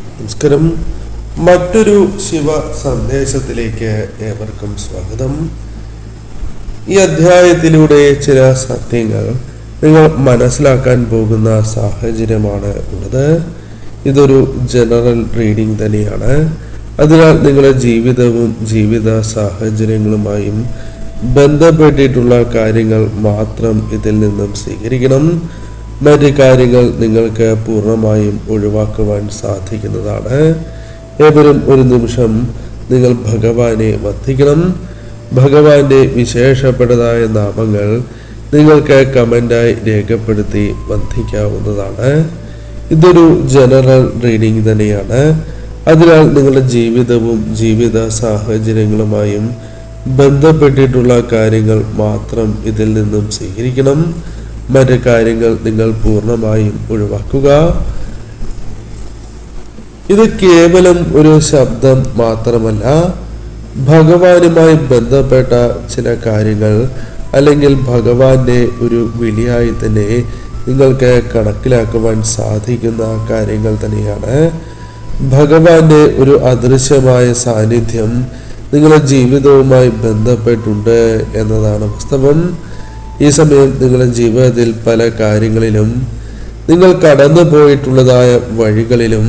നമസ്കാരം. മറ്റൊരു ശിവ സന്ദേശത്തിലേക്ക് ഏവർക്കും സ്വാഗതം. ഈ അധ്യായത്തിലൂടെ ചില സത്യങ്ങൾ നിങ്ങൾ മനസ്സിലാക്കാൻ പോകുന്ന സാഹചര്യമാണ് ഉള്ളത്. ഇതൊരു ജനറൽ റീഡിംഗ് തന്നെയാണ്. അതിനാൽ നിങ്ങളുടെ ജീവിതവും ജീവിത സാഹചര്യങ്ങളുമായും ബന്ധപ്പെട്ടിട്ടുള്ള കാര്യങ്ങൾ മാത്രം ഇതിൽ നിന്നും സ്വീകരിക്കണം. മറ്റ് കാര്യങ്ങൾ നിങ്ങൾക്ക് പൂർണ്ണമായും ഒഴിവാക്കുവാൻ സാധിക്കുന്നതാണ്. ഏവരും ഒരു നിമിഷം നിങ്ങൾ ഭഗവാനെ വന്ദിക്കണം. ഭഗവാന്റെ വിശേഷപ്പെട്ടതായ നാമങ്ങൾ നിങ്ങൾക്ക് കമൻ്റായി രേഖപ്പെടുത്തി വന്ദിക്കാവുന്നതാണ്. ഇതൊരു ജനറൽ റീഡിംഗ് തന്നെയാണ്. അതിനാൽ നിങ്ങളുടെ ജീവിതവും ജീവിത സാഹചര്യങ്ങളുമായും ബന്ധപ്പെട്ടിട്ടുള്ള കാര്യങ്ങൾ മാത്രം ഇതിൽ നിന്നും സ്വീകരിക്കണം. മറ്റ് കാര്യങ്ങൾ നിങ്ങൾ പൂർണ്ണമായും ഒഴിവാക്കുക. ഇത് കേവലം ഒരു ശബ്ദം മാത്രമല്ല, ഭഗവാനുമായി ബന്ധപ്പെട്ട ചില കാര്യങ്ങൾ അല്ലെങ്കിൽ ഭഗവാന്റെ ഒരു വിളിയായി തന്നെ നിങ്ങൾക്ക് കണക്കിലാക്കുവാൻ സാധിക്കുന്ന കാര്യങ്ങൾ തന്നെയാണ്. ഭഗവാന്റെ ഒരു അദൃശ്യമായ സാന്നിധ്യം നിങ്ങളുടെ ജീവിതവുമായി ബന്ധപ്പെട്ടുണ്ട് എന്നതാണ് വാസ്തവം. ഈ സമയം നിങ്ങളുടെ ജീവിതത്തിൽ പല കാര്യങ്ങളിലും നിങ്ങൾ കടന്നു പോയിട്ടുള്ളതായ വഴികളിലും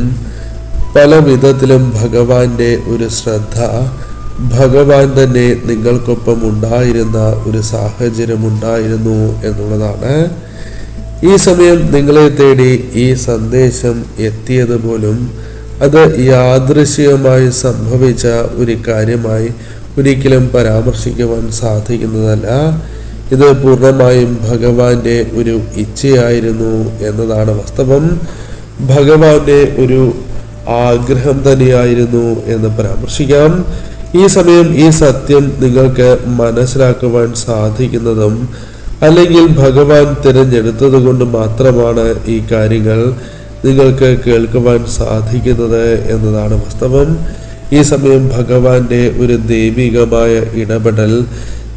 പല വിധത്തിലും ഭഗവാന്റെ ഒരു ശ്രദ്ധ, ഭഗവാൻ തന്നെ നിങ്ങൾക്കൊപ്പം ഉണ്ടായിരുന്ന ഒരു സാഹചര്യം ഉണ്ടായിരുന്നു എന്നുള്ളതാണ്. ഈ സമയം നിങ്ങളെ തേടി ഈ സന്ദേശം എത്തിയത് പോലും അത് യാദൃശ്ചികമായി സംഭവിച്ച ഒരു കാര്യമായി ഒരിക്കലും പരാമർശിക്കുവാൻ സാധിക്കുന്നതല്ല. ഇത് പൂർണ്ണമായും ഭഗവാന്റെ ഒരു ഇച്ഛയായിരുന്നു എന്നതാണ് വാസ്തവം. ഭഗവാന്റെ ഒരു ആഗ്രഹം തന്നെയായിരുന്നു എന്ന് പരാമർശിക്കാം. ഈ സമയം ഈ സത്യം നിങ്ങൾക്ക് മനസ്സിലാക്കുവാൻ സാധിക്കുന്നതും അല്ലെങ്കിൽ ഭഗവാൻ തിരഞ്ഞെടുത്തത് കൊണ്ട് മാത്രമാണ് ഈ കാര്യങ്ങൾ നിങ്ങൾക്ക് കേൾക്കുവാൻ സാധിക്കുന്നത് എന്നതാണ് വാസ്തവം. ഈ സമയം ഭഗവാന്റെ ഒരു ദൈവികമായ ഇടപെടൽ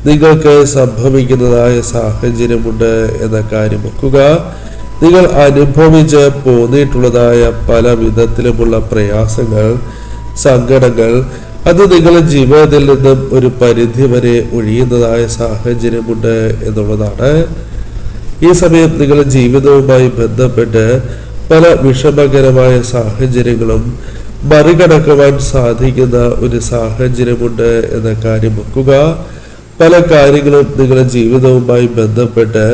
നിങ്ങൾക്ക് സംഭവിക്കുന്നതായ സാഹചര്യമുണ്ട് എന്ന കാര്യം ഓർക്കുക. നിങ്ങൾ അനുഭവിച്ച് പോന്നിട്ടുള്ളതായ പല വിധത്തിലുമുള്ള പ്രയാസങ്ങൾ, സങ്കടങ്ങൾ, അത് നിങ്ങളുടെ ജീവിതത്തിൽ നിന്നും ഒരു പരിധി വരെ ഒഴിയുന്നതായ സാഹചര്യമുണ്ട് എന്നുള്ളതാണ്. ഈ സമയം നിങ്ങളുടെ ജീവിതവുമായി ബന്ധപ്പെട്ട് പല വിഷമകരമായ സാഹചര്യങ്ങളും മറികടക്കുവാൻ സാധിക്കുന്ന ഒരു സാഹചര്യമുണ്ട് എന്ന കാര്യം ഓർക്കുക. പല കാര്യങ്ങളും നിങ്ങളുടെ ജീവിതവുമായി ബന്ധപ്പെട്ട്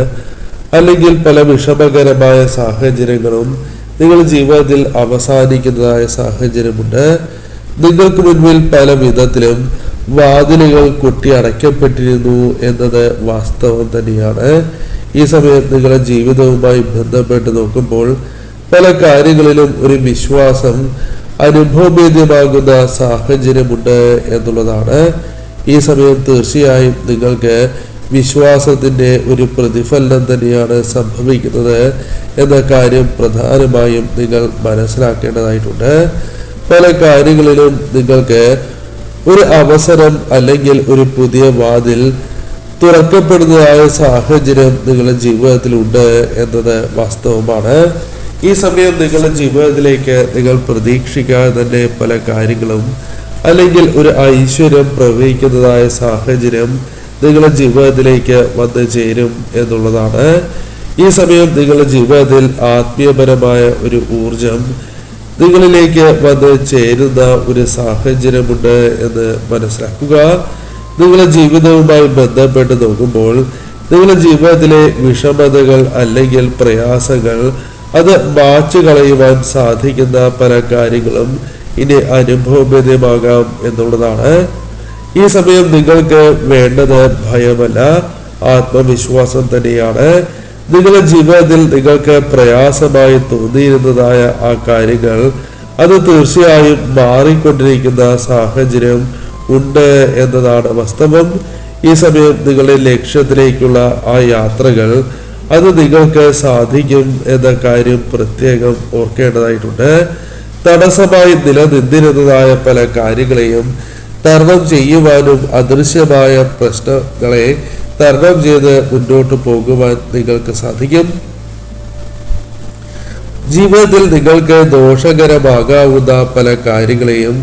അല്ലെങ്കിൽ പല വിഷമകരമായ സാഹചര്യങ്ങളും നിങ്ങളുടെ ജീവിതത്തിൽ അവസാനിക്കുന്നതായ സാഹചര്യമുണ്ട്. നിങ്ങൾക്ക് മുൻപിൽ പല വിധത്തിലും വാതിലുകൾ കൊട്ടി അടയ്ക്കപ്പെട്ടിരുന്നു എന്നത് വാസ്തവം തന്നെയാണ്. ഈ സമയം നിങ്ങളുടെ ജീവിതവുമായി ബന്ധപ്പെട്ട് നോക്കുമ്പോൾ പല കാര്യങ്ങളിലും ഒരു വിശ്വാസം അനുഭവവേദ്യമാകുന്ന സാഹചര്യമുണ്ട് എന്നുള്ളതാണ്. ഈ സമയം തീർച്ചയായും നിങ്ങൾക്ക് വിശ്വാസത്തിൻ്റെ ഒരു പ്രതിഫലനം തന്നെയാണ് സംഭവിക്കുന്നത് എന്ന കാര്യം പ്രധാനമായും നിങ്ങൾ മനസ്സിലാക്കേണ്ടതായിട്ടുണ്ട്. പല കാര്യങ്ങളിലും നിങ്ങൾക്ക് ഒരു അവസരം അല്ലെങ്കിൽ ഒരു പുതിയ വാതിൽ തുറക്കപ്പെടുന്നതായ സാഹചര്യം നിങ്ങളുടെ ജീവിതത്തിലുണ്ട് എന്നത് വാസ്തവമാണ്. ഈ സമയം നിങ്ങളുടെ ജീവിതത്തിലേക്ക് നിങ്ങൾ പ്രതീക്ഷിക്കാതെ തന്നെ പല കാര്യങ്ങളും അല്ലെങ്കിൽ ഒരു ഐശ്വര്യം പ്രവഹിക്കുന്നതായ സാഹചര്യം നിങ്ങളുടെ ജീവിതത്തിലേക്ക് വന്നു ചേരും എന്നുള്ളതാണ്. ഈ സമയം നിങ്ങളുടെ ജീവിതത്തിൽ ആത്മീയപരമായ ഒരു ഊർജം നിങ്ങളിലേക്ക് വന്ന് ചേരുന്ന ഒരു സാഹചര്യമുണ്ട് എന്ന് മനസ്സിലാക്കുക. നിങ്ങളുടെ ജീവിതവുമായി ബന്ധപ്പെട്ട് നോക്കുമ്പോൾ നിങ്ങളുടെ ജീവിതത്തിലെ വിഷമതകൾ അല്ലെങ്കിൽ പ്രയാസങ്ങൾ അത് മാച്ചു കളയുവാൻ സാധിക്കുന്ന പല കാര്യങ്ങളും ഇനി അനുഭവവേദ്യമാകാം എന്നുള്ളതാണ്. ഈ സമയം നിങ്ങൾക്ക് വേണ്ടത് ഭയമല്ല, ആത്മവിശ്വാസം തന്നെയാണ്. നിങ്ങളുടെ ജീവിതത്തിൽ നിങ്ങൾക്ക് പ്രയാസമായി തോന്നിയിരുന്നതായ ആ കാര്യങ്ങൾ അത് തീർച്ചയായും മാറിക്കൊണ്ടിരിക്കുന്ന സാഹചര്യം ഉണ്ട് എന്നതാണ് വാസ്തവം. ഈ സമയം നിങ്ങളുടെ ലക്ഷ്യത്തിലേക്കുള്ള ആ യാത്രകൾ അത് നിങ്ങൾക്ക് സാധിക്കും എന്ന കാര്യം പ്രത്യേകം ഓർക്കേണ്ടതായിട്ടുണ്ട്. തടസ്സമായി നിലനിന്നിരുന്നതായ പല കാര്യങ്ങളെയും തരണം ചെയ്യുവാനും അദൃശ്യമായ പ്രശ്നങ്ങളെ തരണം ചെയ്ത് മുന്നോട്ട് പോകുവാൻ നിങ്ങൾക്ക് സാധിക്കും. ജീവിതത്തിൽ നിങ്ങൾക്ക് ദോഷകരമാകാവുന്ന പല കാര്യങ്ങളെയും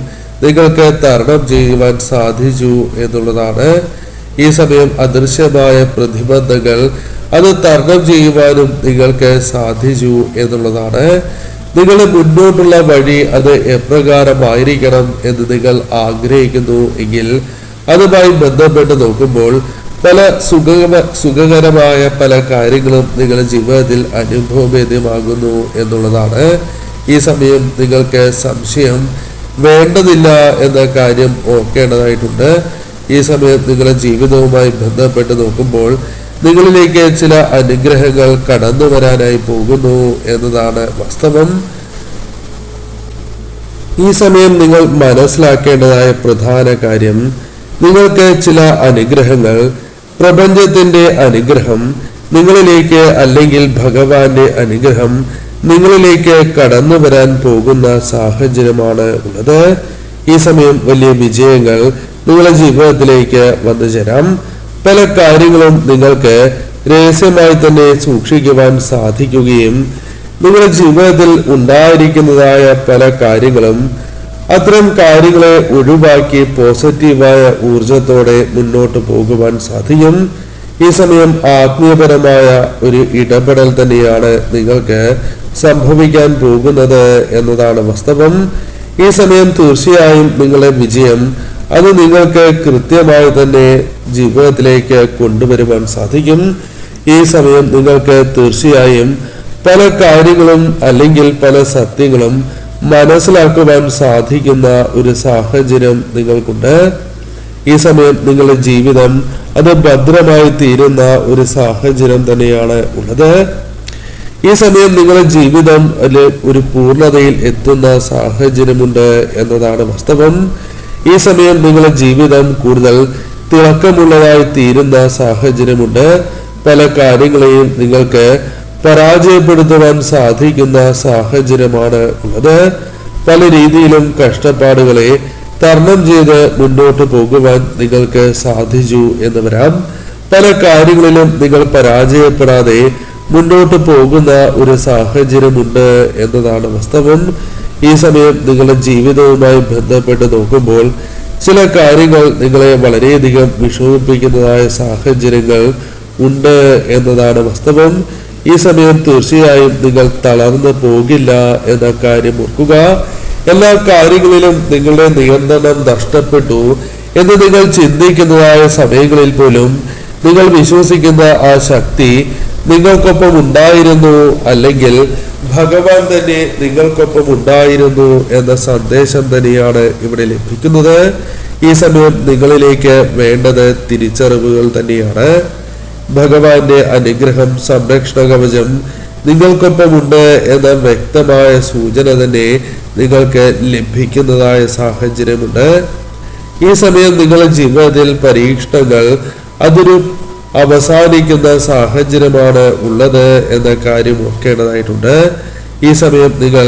നിങ്ങൾക്ക് തരണം ചെയ്യുവാൻ സാധിച്ചു എന്നുള്ളതാണ്. ഈ സമയം അദൃശ്യമായ പ്രതിബന്ധങ്ങൾ അത് തരണം ചെയ്യുവാനും നിങ്ങൾക്ക് സാധിച്ചു എന്നുള്ളതാണ്. നിങ്ങളുടെ മുന്നോട്ടുള്ള വഴി അത് എപ്രകാരമായിരിക്കണം എന്ന് നിങ്ങൾ ആഗ്രഹിക്കുന്നു എങ്കിൽ അതുമായി ബന്ധപ്പെട്ട് നോക്കുമ്പോൾ പല സുഖകരമായ പല കാര്യങ്ങളും നിങ്ങളുടെ ജീവിതത്തിൽ അനുഭവവേദ്യമാകുന്നു എന്നുള്ളതാണ്. ഈ സമയം നിങ്ങൾക്ക് സംശയം വേണ്ടതില്ല എന്ന കാര്യം ഓർക്കേണ്ടതായിട്ടുണ്ട്. ഈ സമയം നിങ്ങളുടെ ജീവിതവുമായി ബന്ധപ്പെട്ട് നോക്കുമ്പോൾ നിങ്ങളിലേക്ക് ചില അനുഗ്രഹങ്ങൾ കടന്നു വരാനായി പോകുന്നു എന്നതാണ് വാസ്തവം. ഈ സമയം നിങ്ങൾ മനസ്സിലാക്കേണ്ടതായ പ്രധാന കാര്യം, നിങ്ങൾക്ക് ചില അനുഗ്രഹങ്ങൾ, പ്രപഞ്ചത്തിന്റെ അനുഗ്രഹം നിങ്ങളിലേക്ക് അല്ലെങ്കിൽ ഭഗവാന്റെ അനുഗ്രഹം നിങ്ങളിലേക്ക് കടന്നു വരാൻ പോകുന്ന സാഹചര്യമാണ് ഉള്ളത്. ഈ സമയം വലിയ വിജയങ്ങൾ നിങ്ങളുടെ ജീവിതത്തിലേക്ക് വന്നു ചേരാം. പല കാര്യങ്ങളും നിങ്ങൾക്ക് രഹസ്യമായി തന്നെ സൂക്ഷിക്കുവാൻ സാധിക്കുകയും നിങ്ങളുടെ ജീവിതത്തിൽ ഉണ്ടായിരിക്കുന്നതായ പല കാര്യങ്ങളും അത്തരം കാര്യങ്ങളെ ഒഴിവാക്കി പോസിറ്റീവായ ഊർജത്തോടെ മുന്നോട്ട് പോകുവാൻ സാധിക്കും. ഈ സമയം ആത്മീയപരമായ ഒരു ഇടപെടൽ തന്നെയാണ് നിങ്ങൾക്ക് സംഭവിക്കാൻ പോകുന്നത് എന്നതാണ് വാസ്തവം. ഈ സമയം തീർച്ചയായും നിങ്ങളുടെ വിജയം അത് നിങ്ങൾക്ക് കൃത്യമായി തന്നെ ജീവിതത്തിലേക്ക് കൊണ്ടുവരുവാൻ സാധിക്കും. ഈ സമയം നിങ്ങൾക്ക് തീർച്ചയായും പല കാര്യങ്ങളും അല്ലെങ്കിൽ പല സത്യങ്ങളും മനസ്സിലാക്കുവാൻ സാധിക്കുന്ന ഒരു സാഹചര്യം നിങ്ങൾക്കുണ്ട്. ഈ സമയം നിങ്ങളുടെ ജീവിതം അത് ഭദ്രമായി തീരുന്ന ഒരു സാഹചര്യം തന്നെയാണ് ഉള്ളത്. ഈ സമയം നിങ്ങളുടെ ജീവിതം ഒരു പൂർണ്ണതയിൽ എത്തുന്ന സാഹചര്യമുണ്ട് എന്നതാണ് വാസ്തവം. ഈ സമയം നിങ്ങളുടെ ജീവിതം കൂടുതൽ തിളക്കമുള്ളതായി തീരുന്ന സാഹചര്യമുണ്ട്. പല കാര്യങ്ങളെയും നിങ്ങൾക്ക് പരാജയപ്പെടുത്തുവാൻ സാധിക്കുന്ന സാഹചര്യമാണ് ഉള്ളത്. പല രീതിയിലും കഷ്ടപ്പാടുകളെ തരണം ചെയ്ത് മുന്നോട്ട് പോകുവാൻ നിങ്ങൾക്ക് സാധിച്ചു എന്ന് വരാം. പല കാര്യങ്ങളിലും നിങ്ങൾ പരാജയപ്പെടാതെ മുന്നോട്ട് പോകുന്ന ഒരു സാഹചര്യമുണ്ട് എന്നതാണ് വാസ്തവം. ഈ സമയം നിങ്ങളുടെ ജീവിതവുമായി ബന്ധപ്പെട്ട് നോക്കുമ്പോൾ ചില കാര്യങ്ങൾ നിങ്ങളെ വളരെയധികം വിഷമിപ്പിക്കുന്നതായ സാഹചര്യങ്ങൾ ഉണ്ട് എന്നതാണ് വാസ്തവം. ഈ സമയം തീർച്ചയായും നിങ്ങൾ തളർന്നു പോകില്ല എന്ന കാര്യം ഓർക്കുക. എല്ലാ കാര്യങ്ങളിലും നിങ്ങളുടെ നിയന്ത്രണം നഷ്ടപ്പെട്ടു എന്ന് നിങ്ങൾ ചിന്തിക്കുന്നതായ സമയങ്ങളിൽ പോലും നിങ്ങൾ വിശ്വസിക്കുന്ന ആ ശക്തി നിങ്ങൾക്കൊപ്പം ഉണ്ടായിരുന്നു, അല്ലെങ്കിൽ ഭഗവാൻ തന്നെ നിങ്ങൾക്കൊപ്പം ഉണ്ടായിരുന്നു എന്ന സന്ദേശം തന്നെയാണ് ഇവിടെ ലഭിക്കുന്നത്. ഈ സമയം നിങ്ങളിലേക്ക് വേണ്ടത് തിരിച്ചറിവുകൾ തന്നെയാണ്. ഭഗവാന്റെ അനുഗ്രഹം, സംരക്ഷണ കവചം നിങ്ങൾക്കൊപ്പമുണ്ട് എന്ന വ്യക്തമായ സൂചന തന്നെ നിങ്ങൾക്ക് ലഭിക്കുന്നതായ സാഹചര്യമുണ്ട്. ഈ സമയം നിങ്ങളുടെ ജീവിതത്തിൽ പരീക്ഷണങ്ങൾ അതൊരു അവസാനിക്കുന്ന സാഹചര്യമാണ് ഉള്ളത് എന്ന കാര്യം ഓർക്കേണ്ടതായിട്ടുണ്ട്. ഈ സമയം നിങ്ങൾ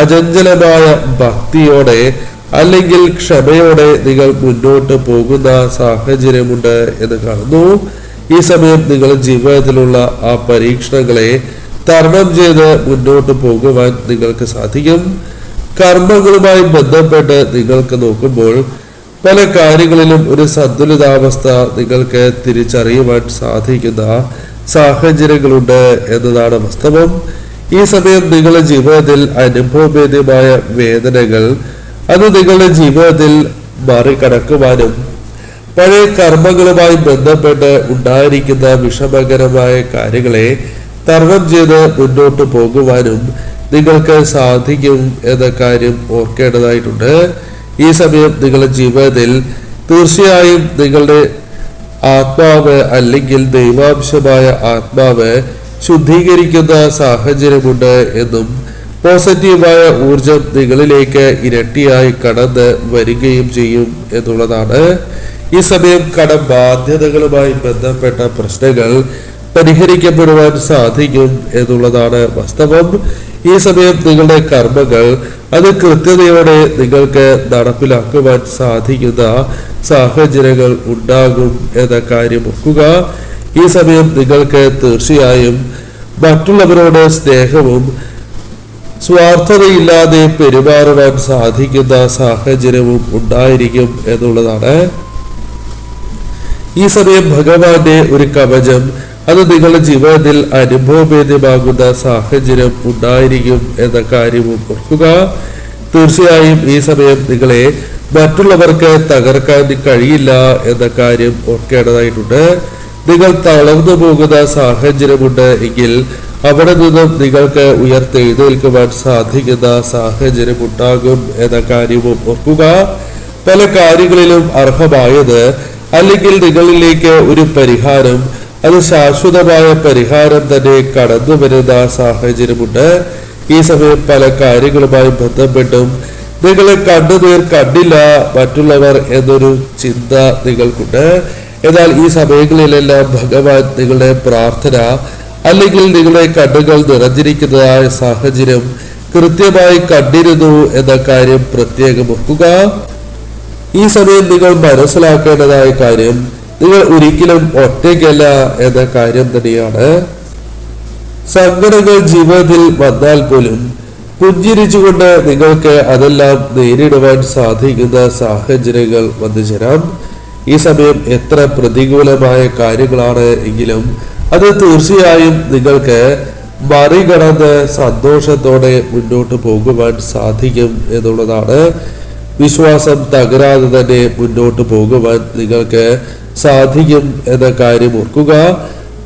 അചഞ്ചലമായ ഭക്തിയോടെ അല്ലെങ്കിൽ ക്ഷമയോടെ നിങ്ങൾ മുന്നോട്ട് പോകുന്ന സാഹചര്യമുണ്ട് എന്ന് കാണുന്നു. ഈ സമയം നിങ്ങളുടെ ജീവിതത്തിലുള്ള ആ പരീക്ഷണങ്ങളെ തരണം ചെയ്ത് മുന്നോട്ട് പോകുവാൻ നിങ്ങൾക്ക് സാധിക്കും. കർമ്മങ്ങളുമായി ബന്ധപ്പെട്ട് നിങ്ങൾക്ക് നോക്കുമ്പോൾ പല കാര്യങ്ങളിലും ഒരു സന്തുലിതാവസ്ഥ നിങ്ങൾക്ക് തിരിച്ചറിയുവാൻ സാധിക്കുന്ന സാഹചര്യങ്ങളുണ്ട് എന്നതാണ് വാസ്തവം. ഈ സമയം നിങ്ങളുടെ ജീവിതത്തിൽ അനുഭവവേദ്യമായ വേദനകൾ അത് നിങ്ങളുടെ ജീവിതത്തിൽ മറികടക്കുവാനും പഴയ കർമ്മങ്ങളുമായി ബന്ധപ്പെട്ട് ഉണ്ടായിരിക്കുന്ന വിഷമകരമായ കാര്യങ്ങളെ തരണം ചെയ്ത് മുന്നോട്ട് പോകുവാനും നിങ്ങൾക്ക് സാധിക്കും എന്ന കാര്യം ഓർക്കേണ്ടതായിട്ടുണ്ട്. ഈ സമയം നിങ്ങളുടെ ജീവിതത്തിൽ തീർച്ചയായും നിങ്ങളുടെ ആത്മാവ് അല്ലെങ്കിൽ ദൈവാംശമായ ആത്മാവ് ശുദ്ധീകരിക്കുന്ന സാഹചര്യമുണ്ട് എന്നും പോസിറ്റീവായ ഊർജം നിങ്ങളിലേക്ക് ഇരട്ടിയായി കടന്ന് വരികയും ചെയ്യും എന്നുള്ളതാണ്. ഈ സമയം കടബാധ്യതകളുമായി ബന്ധപ്പെട്ട പ്രശ്നങ്ങൾ പരിഹരിക്കപ്പെടുവാൻ സാധിക്കും എന്നുള്ളതാണ് വാസ്തവം. ഈ സമയം നിങ്ങളുടെ കർമ്മങ്ങൾ അത് കൃത്യതയോടെ നിങ്ങൾക്ക് നടപ്പിലാക്കുവാൻ സാധിക്കുന്ന സാഹചര്യങ്ങൾ ഉണ്ടാകും എന്ന കാര്യം ഓർക്കുക. ഈ സമയം നിങ്ങൾക്ക് തീർച്ചയായും മറ്റുള്ളവരോട് സ്നേഹവും സ്വാർത്ഥതയില്ലാതെ പെരുമാറുവാൻ സാധിക്കുന്ന സാഹചര്യവും ഉണ്ടായിരിക്കും എന്നുള്ളതാണ്. ഈ സമയം ഭഗവാന്റെ ഒരു കവചം അത് നിങ്ങളുടെ ജീവിതത്തിൽ അനുഭവവേദ്യമാകുന്ന സാഹചര്യം ഉണ്ടായിരിക്കും എന്ന കാര്യവും ഓർക്കുക. തീർച്ചയായും ഈ സമയം നിങ്ങളെ മറ്റുള്ളവർക്ക് തകർക്കാൻ കഴിയില്ല എന്ന കാര്യം ഓർക്കേണ്ടതായിട്ടുണ്ട്. നിങ്ങൾ തളർന്നു പോകുന്ന സാഹചര്യമുണ്ട് എങ്കിൽ അവിടെ നിന്നും നിങ്ങൾക്ക് ഉയർത്തെഴുന്നേൽക്കുവാൻ സാധിക്കുന്ന സാഹചര്യം ഉണ്ടാകും എന്ന കാര്യവും ഓർക്കുക. പല കാര്യങ്ങളിലും അർഹമായത് അല്ലെങ്കിൽ നിങ്ങളിലേക്ക് ഒരു പരിഹാരം, അത് ശാശ്വതമായ പരിഹാരം തന്നെ കടന്നു വരുന്ന സാഹചര്യമുണ്ട്. ഈ സമയം പല കാര്യങ്ങളുമായി ബന്ധപ്പെട്ടും നിങ്ങളെ കണ്ണുനീർ കണ്ടില്ല മറ്റുള്ളവർ എന്നൊരു ചിന്ത നിങ്ങൾക്കുണ്ട്. എന്നാൽ ഈ സമയങ്ങളിലെല്ലാം ഭഗവാൻ നിങ്ങളുടെ പ്രാർത്ഥന അല്ലെങ്കിൽ നിങ്ങളുടെ കണ്ണുകൾ നിറഞ്ഞിരിക്കുന്നതായ സാഹചര്യം കൃത്യമായി കണ്ടിരുന്നു എന്ന കാര്യം പ്രത്യേകം ഓർക്കുക. ഈ സമയം നിങ്ങൾ മനസ്സിലാക്കേണ്ടതായ കാര്യം നിങ്ങൾ ഒരിക്കലും ഒറ്റയ്ക്കല്ല എന്ന കാര്യം തന്നെയാണ്. സങ്കടങ്ങൾ ജീവിതത്തിൽ വന്നാൽ പോലും പുഞ്ചിരിച്ചുകൊണ്ട് നിങ്ങൾക്ക് അതെല്ലാം നേരിടുവാൻ സാധിക്കുന്ന സാഹചര്യങ്ങൾ വന്നു ചേരാം. ഈ സമയം എത്ര പ്രതികൂലമായ കാര്യങ്ങളാണ് എങ്കിലും അത് തീർച്ചയായും നിങ്ങൾക്ക് മറികടന്ന് സന്തോഷത്തോടെ മുന്നോട്ട് പോകുവാൻ സാധിക്കും എന്നുള്ളതാണ്. വിശ്വാസം തകരാതെ തന്നെ മുന്നോട്ട് പോകുവാൻ നിങ്ങൾക്ക് സാധിക്കും എന്ന കാര്യം ഓർക്കുക.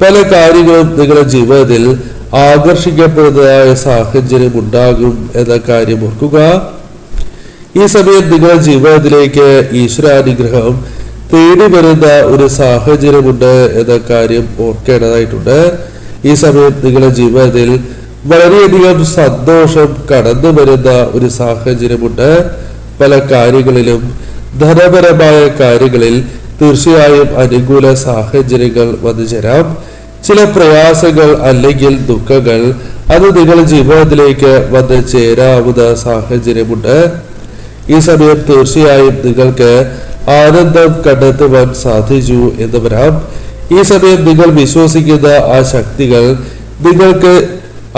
പല കാര്യങ്ങളും നിങ്ങളുടെ ജീവിതത്തിൽ ആകർഷിക്കപ്പെടുന്നതായ സാഹചര്യം ഉണ്ടാകും എന്ന കാര്യം ഓർക്കുക. ഈ സമയം നിങ്ങളുടെ ജീവിതത്തിലേക്ക് ഈശ്വരാനുഗ്രഹം തേടി വരുന്ന ഒരു സാഹചര്യമുണ്ട് എന്ന കാര്യം ഓർക്കേണ്ടതായിട്ടുണ്ട്. ഈ സമയം നിങ്ങളുടെ ജീവിതത്തിൽ വളരെയധികം സന്തോഷം കടന്നു വരുന്ന ഒരു സാഹചര്യമുണ്ട്. പല കാര്യങ്ങളിലും ധനപരമായ കാര്യങ്ങളിൽ തീർച്ചയായും അനുകൂല സാഹചര്യങ്ങൾ വന്നു ചേരാം. ചില പ്രയാസങ്ങൾ അല്ലെങ്കിൽ ദുഃഖങ്ങൾ അത് നിങ്ങളുടെ ജീവിതത്തിലേക്ക് വന്ന് ചേരാവുന്ന സാഹചര്യമുണ്ട്. ഈ സമയം തീർച്ചയായും നിങ്ങൾക്ക് ആനന്ദം കണ്ടെത്തുവാൻ സാധിച്ചു എന്ന് വരാം. ഈ സമയം നിങ്ങൾ വിശ്വസിക്കുന്ന ആ ശക്തികൾ നിങ്ങൾക്ക്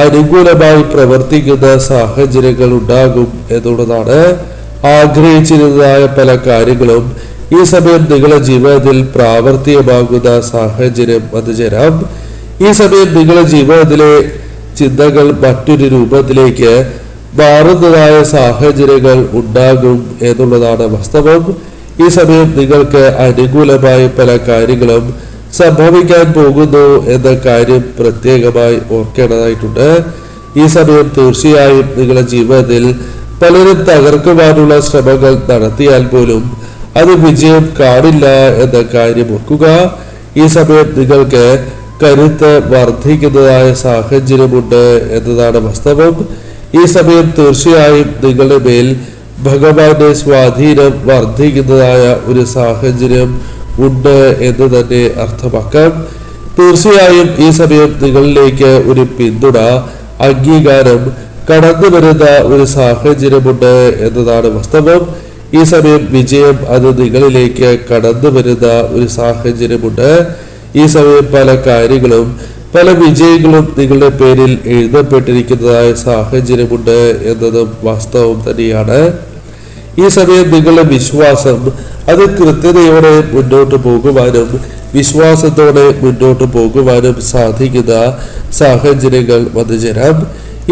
അനുകൂലമായി പ്രവർത്തിക്കുന്ന സാഹചര്യങ്ങൾ ഉണ്ടാകും എന്നുള്ളതാണ്. ആഗ്രഹിച്ചിരുന്നതായ പല കാര്യങ്ങളും ഈ സമയം നിങ്ങളുടെ ജീവിതത്തിൽ പ്രാവർത്തികമാകുന്ന സാഹചര്യം വന്നു ചേരാം. ഈ സമയം നിങ്ങളുടെ ജീവിതത്തിലെ ചിന്തകൾ മറ്റൊരു രൂപത്തിലേക്ക് മാറുന്നതായ സാഹചര്യങ്ങൾ ഉണ്ടാകും എന്നുള്ളതാണ് വാസ്തവം. ഈ സമയം നിങ്ങൾക്ക് അനുകൂലമായ പല കാര്യങ്ങളും സംഭവിക്കാൻ പോകുന്നു എന്ന കാര്യം പ്രത്യേകമായി ഓർക്കേണ്ടതായിട്ടുണ്ട്. ഈ സമയം തീർച്ചയായും നിങ്ങളുടെ ജീവിതത്തിൽ പലരും തകർക്കുവാനുള്ള ശ്രമങ്ങൾ നടത്തിയാൽ പോലും അത് വിജയം കാണില്ല എന്ന കാര്യം ഓർക്കുക. ഈ സമയം നിങ്ങൾക്ക് കരുത്ത് വർദ്ധിക്കുന്നതായ സാഹചര്യമുണ്ട് എന്നതാണ് വാസ്തവം. ഈ സമയം തീർച്ചയായും നിങ്ങളുടെ മേൽ ഭഗവാന്റെ സ്വാധീനം വർദ്ധിക്കുന്നതായ ഒരു സാഹചര്യം ഉണ്ട് എന്ന് തന്നെ അർത്ഥമാക്കാം. തീർച്ചയായും ഈ സമയം നിങ്ങളിലേക്ക് ഒരു പിന്തുണ, അംഗീകാരം കടന്നു വരുന്ന ഒരു സാഹചര്യമുണ്ട് എന്നതാണ് വാസ്തവം. ഈ സമയം വിജയം അത് നിങ്ങളിലേക്ക് കടന്നു വരുന്ന ഒരു സാഹചര്യമുണ്ട്. ഈ സമയം പല കാര്യങ്ങളും പല വിജയങ്ങളും നിങ്ങളുടെ പേരിൽ എഴുതപ്പെട്ടിരിക്കുന്നതായ സാഹചര്യമുണ്ട് എന്നതും വാസ്തവം തന്നെയാണ്. ഈ സമയം നിങ്ങളുടെ വിശ്വാസം അത് കൃത്യതയോടെ മുന്നോട്ട് പോകുവാനും വിശ്വാസത്തോടെ മുന്നോട്ട് പോകുവാനും സാധിക്കുന്ന സാഹചര്യങ്ങൾ വന്നു ചേരാം.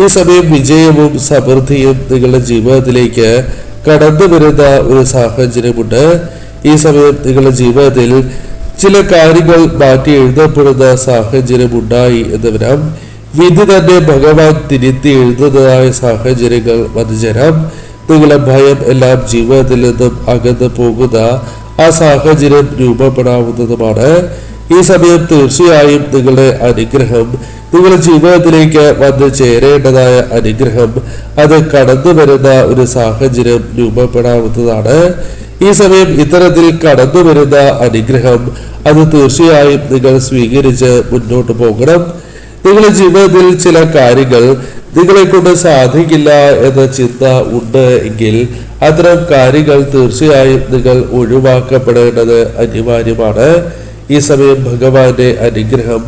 ഈ സമയം വിജയവും സമൃദ്ധിയും നിങ്ങളുടെ ജീവിതത്തിലേക്ക് കടന്നു വരുന്ന ഒരു സാഹചര്യമുണ്ട്. ഈ സമയം നിങ്ങളുടെ ജീവിതത്തിൽ ചില കാര്യങ്ങൾ മാറ്റി എഴുതപ്പെടുന്ന സാഹചര്യം ഉണ്ടായി എന്ന് വരാം. വിധി തന്നെ ഭഗവാൻ തിരുത്തി എഴുതുന്നതായ സാഹചര്യങ്ങൾ വന്നു ചേരാം. നിങ്ങളുടെ ഭയം എല്ലാം ജീവിതത്തിൽ നിന്നും അകന്നു പോകുന്ന ആ സാഹചര്യം രൂപപ്പെടാവുന്നതുമാണ്. ഈ സമയം തീർച്ചയായും നിങ്ങളുടെ അനുഗ്രഹം, നിങ്ങളുടെ ജീവിതത്തിലേക്ക് വന്ന് ചേരേണ്ടതായ അനുഗ്രഹം അത് കടന്നു വരുന്ന ഒരു സാഹചര്യം രൂപപ്പെടാവുന്നതാണ്. ഈ സമയം ഇത്തരത്തിൽ കടന്നു വരുന്ന അനുഗ്രഹം അത് തീർച്ചയായും നിങ്ങൾ സ്വീകരിച്ച് മുന്നോട്ട് പോകണം. നിങ്ങളുടെ ജീവിതത്തിൽ ചില കാര്യങ്ങൾ നിങ്ങളെ കൊണ്ട് സാധിക്കില്ല എന്ന ചിന്ത ഉണ്ട് എങ്കിൽ അത്തരം കാര്യങ്ങൾ തീർച്ചയായും നിങ്ങൾ ഒഴിവാക്കപ്പെടേണ്ടത് അനിവാര്യമാണ്. ഈ സമയം ഭഗവാന്റെ അനുഗ്രഹം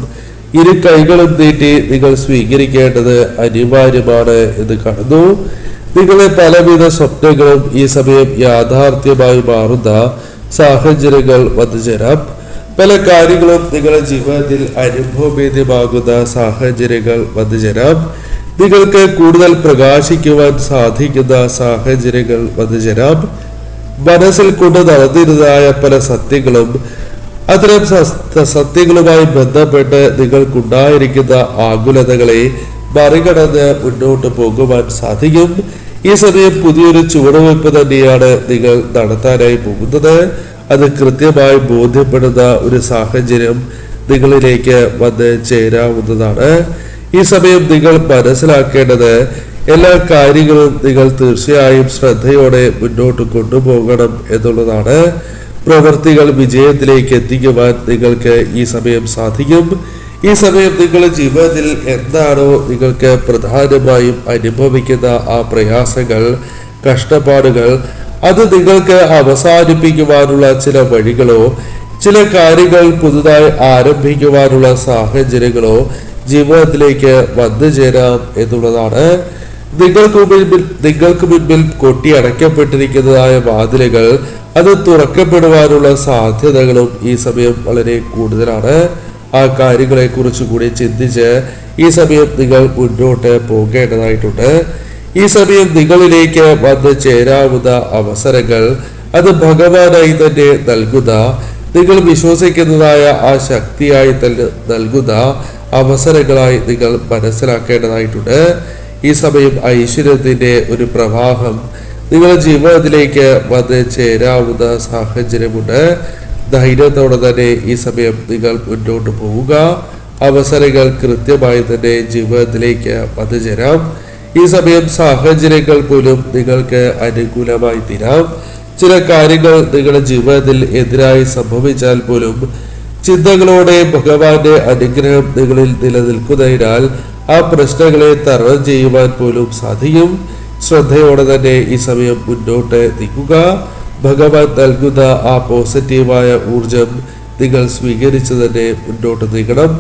ഇരു കൈകളും നീട്ടി നിങ്ങൾ സ്വീകരിക്കേണ്ടത് അനിവാര്യമാണ് എന്ന് കാണുന്നു. നിങ്ങളെ പലവിധ സ്വപ്നങ്ങളും ഈ സമയം യാഥാർത്ഥ്യമായി മാറുന്ന സാഹചര്യങ്ങൾ വന്നു ചേരാം. പല കാര്യങ്ങളും നിങ്ങളുടെ ജീവിതത്തിൽ അനുഭവവേദ്യമാകുന്ന സാഹചര്യങ്ങൾ വന്നു ചേരാം. നിങ്ങൾക്ക് കൂടുതൽ പ്രകാശിക്കുവാൻ സാധിക്കുന്ന സാഹചര്യങ്ങൾ വന്നു ചേരാം. മനസ്സിൽ കൊണ്ട് നടന്നിരുന്നതായ പല സത്യങ്ങളും അത്തരം സത്യങ്ങളുമായി ബന്ധപ്പെട്ട് നിങ്ങൾക്കുണ്ടായിരിക്കുന്ന ആകുലതകളെ മറികടന്ന് മുന്നോട്ട് പോകുവാൻ സാധിക്കും. ഈ സമയം പുതിയൊരു ചുവടുവയ്പ് തന്നെയാണ് നിങ്ങൾ നടത്താനായി പോകുന്നത്. അത് കൃത്യമായി ബോധ്യപ്പെടുന്ന ഒരു സാഹചര്യം നിങ്ങളിലേക്ക് വന്ന് ചേരാവുന്നതാണ്. ഈ സമയം നിങ്ങൾ മനസ്സിലാക്കേണ്ടത് എല്ലാ കാര്യങ്ങളും നിങ്ങൾ തീർച്ചയായും ശ്രദ്ധയോടെ മുന്നോട്ട് കൊണ്ടുപോകണം എന്നുള്ളതാണ്. പ്രവൃത്തികൾ വിജയത്തിലേക്ക് എത്തിക്കുവാൻ നിങ്ങൾക്ക് ഈ സമയം സാധിക്കും. ഈ സമയം നിങ്ങളുടെ ജീവിതത്തിൽ എന്താണോ നിങ്ങൾക്ക് പ്രധാനമായും അനുഭവിക്കുന്ന ആ പ്രയാസങ്ങൾ, കഷ്ടപ്പാടുകൾ, അത് നിങ്ങൾക്ക് അവസാനിപ്പിക്കുവാനുള്ള ചില വഴികളോ ചില കാര്യങ്ങൾ പുതുതായി ആരംഭിക്കുവാനുള്ള സാഹചര്യങ്ങളോ ജീവിതത്തിലേക്ക് വന്നു ചേരാം എന്നുള്ളതാണ്. നിങ്ങൾക്ക് മുൻപിൽ കൊട്ടിയടയ്ക്കപ്പെട്ടിരിക്കുന്നതായ വാതിലുകൾ അത് തുറക്കപ്പെടുവാനുള്ള സാധ്യതകളും ഈ സമയം വളരെ കൂടുതലാണ്. ആ കാര്യങ്ങളെ കുറിച്ച് കൂടി ചിന്തിച്ച് ഈ സമയം നിങ്ങൾ മുന്നോട്ട് പോകേണ്ടതായിട്ടുണ്ട്. ഈ സമയം നിങ്ങളിലേക്ക് വന്ന് ചേരാവുന്ന അവസരങ്ങൾ അത് ഭഗവാനായി തന്നെ നൽകുന്ന, നിങ്ങൾ വിശ്വസിക്കുന്നതായ ആ ശക്തിയായി തന്നെ നൽകുന്ന അവസരങ്ങളായി നിങ്ങൾ മനസ്സിലാക്കേണ്ടതായിട്ടുണ്ട്. ഈ സമയം ഐശ്വര്യത്തിന്റെ ഒരു പ്രവാഹം നിങ്ങളുടെ ജീവിതത്തിലേക്ക് വന്ന് ചേരാവുന്ന സാഹചര്യമുണ്ട്. ധൈര്യത്തോടെ തന്നെ ഈ സമയം നിങ്ങൾ മുന്നോട്ട് പോവുക. അവസരങ്ങൾ കൃത്യമായി തന്നെ ജീവിതത്തിലേക്ക് വന്നു ചേരാം. ഈ സമയം സാഹചര്യങ്ങൾ പോലും നിങ്ങൾക്ക് അനുകൂലമായി തീരാം. ചില കാര്യങ്ങൾ നിങ്ങളുടെ ജീവിതത്തിൽ എതിരായി സംഭവിച്ചാൽ പോലും ചിന്തകളോടെ ഭഗവാന്റെ അനുഗ്രഹം നിങ്ങളിൽ നിലനിൽക്കുന്നതിനാൽ ആ പ്രശ്നങ്ങളെ തരണം ചെയ്യുവാൻ പോലും സാധിക്കും. ശ്രദ്ധയോടെ തന്നെ ഈ സമയം മുന്നോട്ട് നീക്കുക. ഭഗവാൻ നൽകുന്ന ആ പോസിറ്റീവായ ഊർജം നിങ്ങൾ സ്വീകരിച്ചു തന്നെ മുന്നോട്ട് നീങ്ങണം.